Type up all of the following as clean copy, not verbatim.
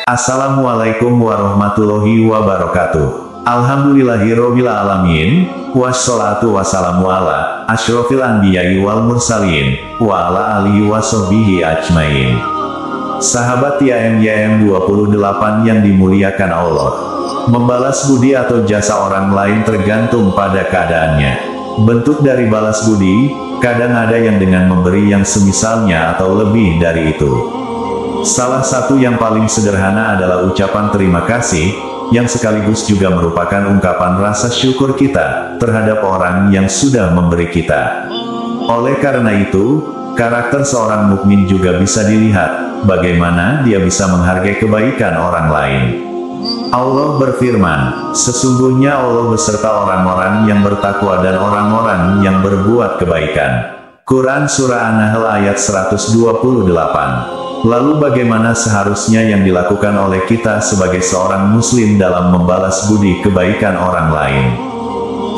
Assalamualaikum warahmatullahi wabarakatuh. Alhamdulillahirobbil alamin, wassalatu wassalamu ala asyrofil anbiya'i wal mursalin, wa ala alihi wassohbihi ajmain. Sahabat YM 28 yang dimuliakan Allah, membalas budi atau jasa orang lain tergantung pada keadaannya. Bentuk dari balas budi, kadang ada yang dengan memberi yang semisalnya atau lebih dari itu. Salah satu yang paling sederhana adalah ucapan terima kasih, yang sekaligus juga merupakan ungkapan rasa syukur kita terhadap orang yang sudah memberi kita. Oleh karena itu, karakter seorang mukmin juga bisa dilihat, bagaimana dia bisa menghargai kebaikan orang lain. Allah berfirman, sesungguhnya Allah beserta orang-orang yang bertakwa dan orang-orang yang berbuat kebaikan. Quran Surah An-Nahl ayat 128. Lalu bagaimana seharusnya yang dilakukan oleh kita sebagai seorang muslim dalam membalas budi kebaikan orang lain?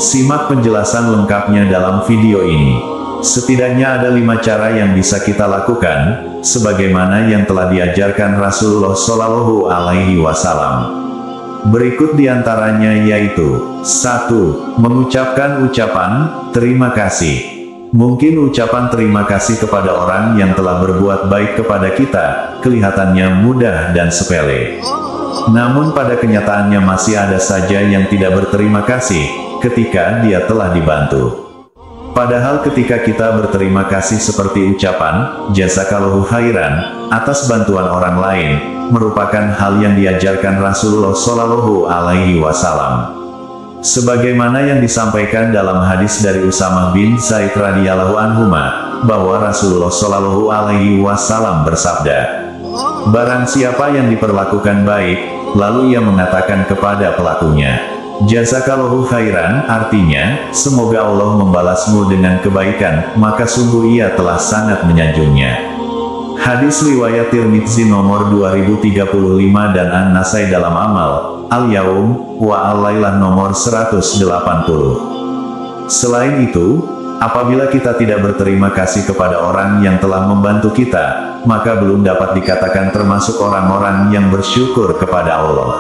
Simak penjelasan lengkapnya dalam video ini. Setidaknya ada 5 cara yang bisa kita lakukan, sebagaimana yang telah diajarkan Rasulullah Shallallahu Alaihi Wasallam. Berikut diantaranya yaitu: 1. Mengucapkan ucapan terima kasih. Mungkin ucapan terima kasih kepada orang yang telah berbuat baik kepada kita, kelihatannya mudah dan sepele. Namun pada kenyataannya masih ada saja yang tidak berterima kasih, ketika dia telah dibantu. Padahal ketika kita berterima kasih seperti ucapan, jazakallahu khairan, atas bantuan orang lain, merupakan hal yang diajarkan Rasulullah Shallallahu Alaihi Wasallam. Sebagaimana yang disampaikan dalam hadis dari Usamah bin Zaid radhiyallahu anhuma, bahwa Rasulullah Shallallahu Alaihi Wasallam bersabda, barang siapa yang diperlakukan baik, lalu ia mengatakan kepada pelakunya, jazakallahu khairan, artinya, semoga Allah membalasmu dengan kebaikan, maka sungguh ia telah sangat menyanjungnya. Hadis riwayat Tirmidzi nomor 2035 dan An-Nasai dalam Amal Al-Yaum wa Al-Lailah nomor 180. Selain itu, apabila kita tidak berterima kasih kepada orang yang telah membantu kita, maka belum dapat dikatakan termasuk orang-orang yang bersyukur kepada Allah.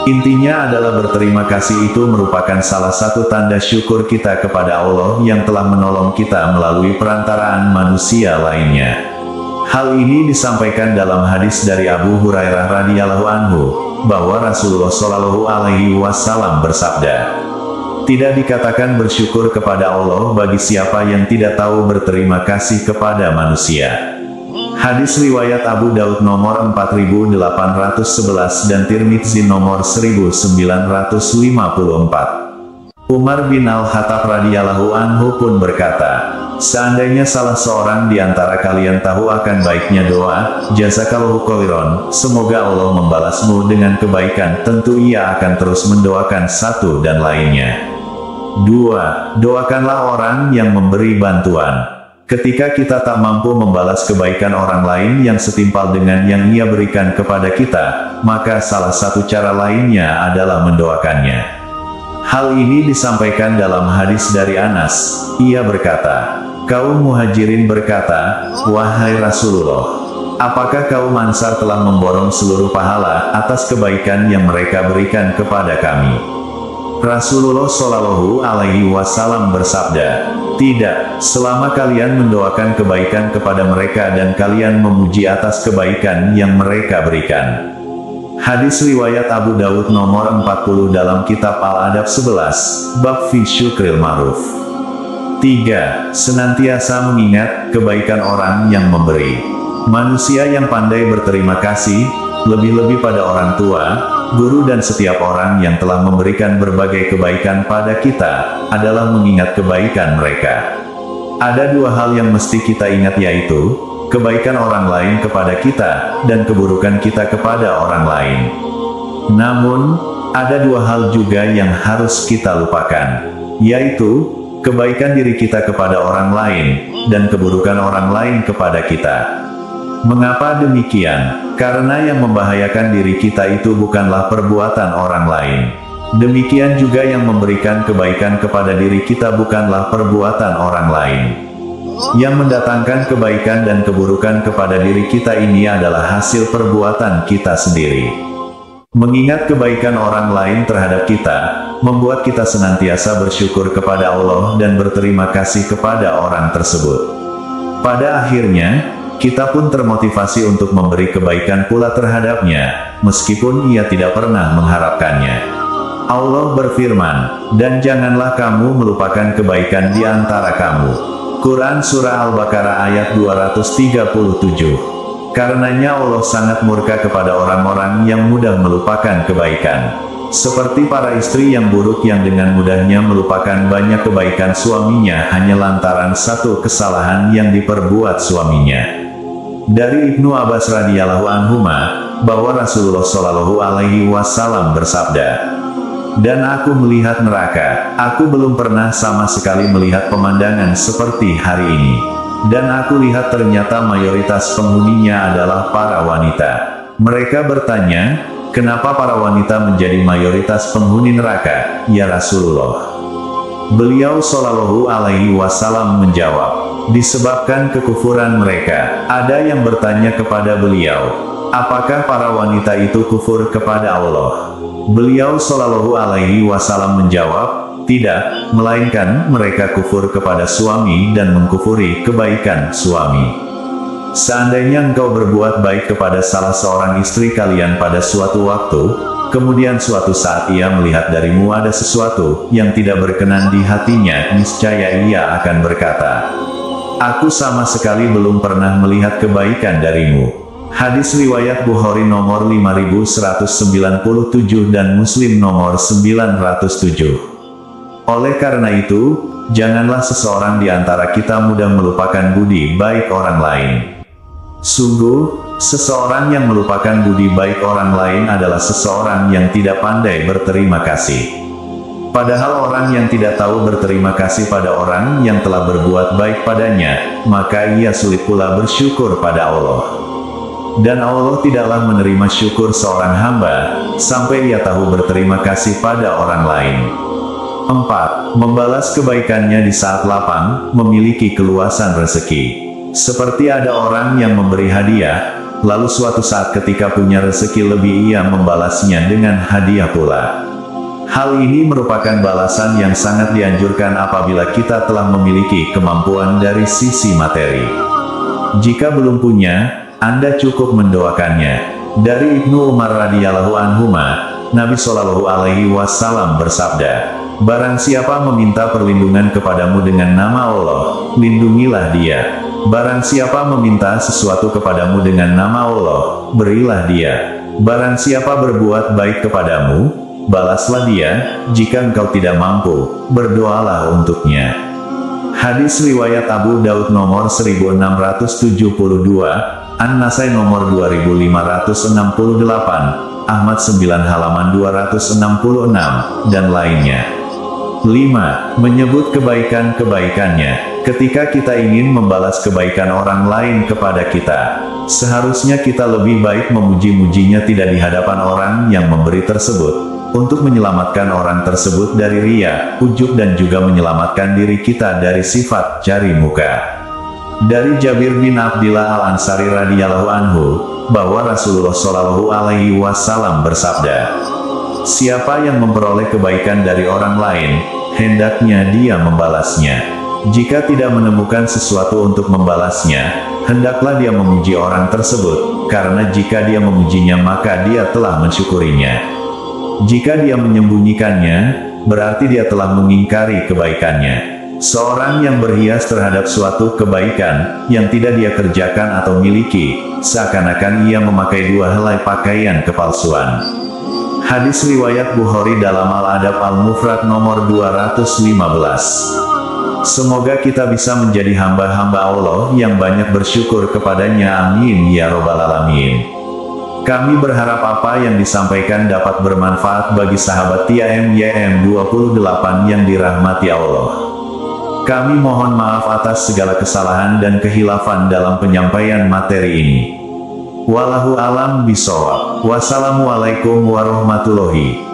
Intinya adalah berterima kasih itu merupakan salah satu tanda syukur kita kepada Allah yang telah menolong kita melalui perantaraan manusia lainnya. Hal ini disampaikan dalam hadis dari Abu Hurairah radhiyallahu anhu, bahwa Rasulullah Shallallahu Alaihi Wasallam bersabda, tidak dikatakan bersyukur kepada Allah bagi siapa yang tidak tahu berterima kasih kepada manusia. Hadis riwayat Abu Daud nomor 4811 dan Tirmidzi nomor 1954. Umar bin Al-Khattab radhiyallahu anhu pun berkata, seandainya salah seorang di antara kalian tahu akan baiknya doa, jazakallahu khairan, semoga Allah membalasmu dengan kebaikan, tentu ia akan terus mendoakan satu dan lainnya. 2. Doakanlah orang yang memberi bantuan. Ketika kita tak mampu membalas kebaikan orang lain yang setimpal dengan yang ia berikan kepada kita, maka salah satu cara lainnya adalah mendoakannya. Hal ini disampaikan dalam hadis dari Anas. Ia berkata, kaum muhajirin berkata, wahai Rasulullah, apakah kaum Ansar telah memborong seluruh pahala atas kebaikan yang mereka berikan kepada kami? Rasulullah Shallallahu Alaihi Wasallam bersabda, tidak, selama kalian mendoakan kebaikan kepada mereka dan kalian memuji atas kebaikan yang mereka berikan. Hadis riwayat Abu Daud nomor 40 dalam kitab Al-Adab 11, Bab fi Syukril Ma'ruf. 3. Senantiasa mengingat kebaikan orang yang memberi. Manusia yang pandai berterima kasih, lebih-lebih pada orang tua, guru dan setiap orang yang telah memberikan berbagai kebaikan pada kita, adalah mengingat kebaikan mereka. Ada 2 hal yang mesti kita ingat, yaitu kebaikan orang lain kepada kita, dan keburukan kita kepada orang lain. Namun, ada 2 hal juga yang harus kita lupakan, yaitu kebaikan diri kita kepada orang lain, dan keburukan orang lain kepada kita. Mengapa demikian? Karena yang membahayakan diri kita itu bukanlah perbuatan orang lain. Demikian juga yang memberikan kebaikan kepada diri kita bukanlah perbuatan orang lain. Yang mendatangkan kebaikan dan keburukan kepada diri kita ini adalah hasil perbuatan kita sendiri. Mengingat kebaikan orang lain terhadap kita, membuat kita senantiasa bersyukur kepada Allah dan berterima kasih kepada orang tersebut. Pada akhirnya, kita pun termotivasi untuk memberi kebaikan pula terhadapnya, meskipun ia tidak pernah mengharapkannya. Allah berfirman, dan janganlah kamu melupakan kebaikan di antara kamu. Quran Surah Al-Baqarah ayat 237. Karenanya Allah sangat murka kepada orang-orang yang mudah melupakan kebaikan. Seperti para istri yang buruk yang dengan mudahnya melupakan banyak kebaikan suaminya hanya lantaran satu kesalahan yang diperbuat suaminya. Dari Ibnu Abbas radhiyallahu anhuma, bahwa Rasulullah Shallallahu alaihi wasallam bersabda, "Dan aku melihat neraka, aku belum pernah sama sekali melihat pemandangan seperti hari ini. Dan aku lihat ternyata mayoritas penghuninya adalah para wanita." Mereka bertanya, "Kenapa para wanita menjadi mayoritas penghuni neraka, ya Rasulullah?" Beliau Shallallahu alaihi wasallam menjawab, "Disebabkan kekufuran mereka." Ada yang bertanya kepada beliau, "Apakah para wanita itu kufur kepada Allah?" Beliau Shallallahu alaihi wasallam menjawab, "Tidak, melainkan mereka kufur kepada suami dan mengkufuri kebaikan suami. Seandainya engkau berbuat baik kepada salah seorang istri kalian pada suatu waktu, kemudian suatu saat ia melihat darimu ada sesuatu yang tidak berkenan di hatinya, niscaya ia akan berkata, 'Aku sama sekali belum pernah melihat kebaikan darimu.'" Hadis riwayat Bukhari nomor 5197 dan Muslim nomor 907. Oleh karena itu, janganlah seseorang di antara kita mudah melupakan budi baik orang lain. Sungguh, seseorang yang melupakan budi baik orang lain adalah seseorang yang tidak pandai berterima kasih. Padahal orang yang tidak tahu berterima kasih pada orang yang telah berbuat baik padanya, maka ia sulit pula bersyukur pada Allah. Dan Allah tidaklah menerima syukur seorang hamba, sampai ia tahu berterima kasih pada orang lain. 4. Membalas kebaikannya di saat lapang, memiliki keluasan rezeki. Seperti ada orang yang memberi hadiah, lalu suatu saat ketika punya rezeki lebih ia membalasnya dengan hadiah pula. Hal ini merupakan balasan yang sangat dianjurkan apabila kita telah memiliki kemampuan dari sisi materi. Jika belum punya, Anda cukup mendoakannya. Dari Ibnu Umar radhiyallahu anhuma, Nabi Shallallahu alaihi wasallam bersabda, "Barang siapa meminta perlindungan kepadamu dengan nama Allah, lindungilah dia. Barang siapa meminta sesuatu kepadamu dengan nama Allah, berilah dia. Barang siapa berbuat baik kepadamu, balaslah dia. Jika engkau tidak mampu, berdoalah untuknya." Hadis riwayat Abu Daud nomor 1672, An-Nasai nomor 2568, Ahmad 9 halaman 266, dan lainnya. 5. Menyebut kebaikan-kebaikannya. Ketika kita ingin membalas kebaikan orang lain kepada kita, seharusnya kita lebih baik memuji-mujinya tidak di hadapan orang yang memberi tersebut, untuk menyelamatkan orang tersebut dari riya, ujub dan juga menyelamatkan diri kita dari sifat cari muka. Dari Jabir bin Abdillah Al-Ansari radhiyallahu anhu, bahwa Rasulullah Shallallahu alaihi wasallam bersabda, "Siapa yang memperoleh kebaikan dari orang lain, hendaknya dia membalasnya. Jika tidak menemukan sesuatu untuk membalasnya, hendaklah dia memuji orang tersebut, karena jika dia memujinya maka dia telah mensyukurinya. Jika dia menyembunyikannya, berarti dia telah mengingkari kebaikannya." Seorang yang berhias terhadap suatu kebaikan, yang tidak dia kerjakan atau miliki, seakan-akan ia memakai dua helai pakaian kepalsuan. Hadis riwayat Bukhari dalam Al-Adab Al-Mufrad nomor 215. Semoga kita bisa menjadi hamba-hamba Allah yang banyak bersyukur kepadanya, amin ya robbal alamin. Kami berharap apa yang disampaikan dapat bermanfaat bagi sahabat TIMYM 28 yang dirahmati Allah. Kami mohon maaf atas segala kesalahan dan kehilafan dalam penyampaian materi ini. Wallahu alam bishawab. Wassalamualaikum warahmatullahi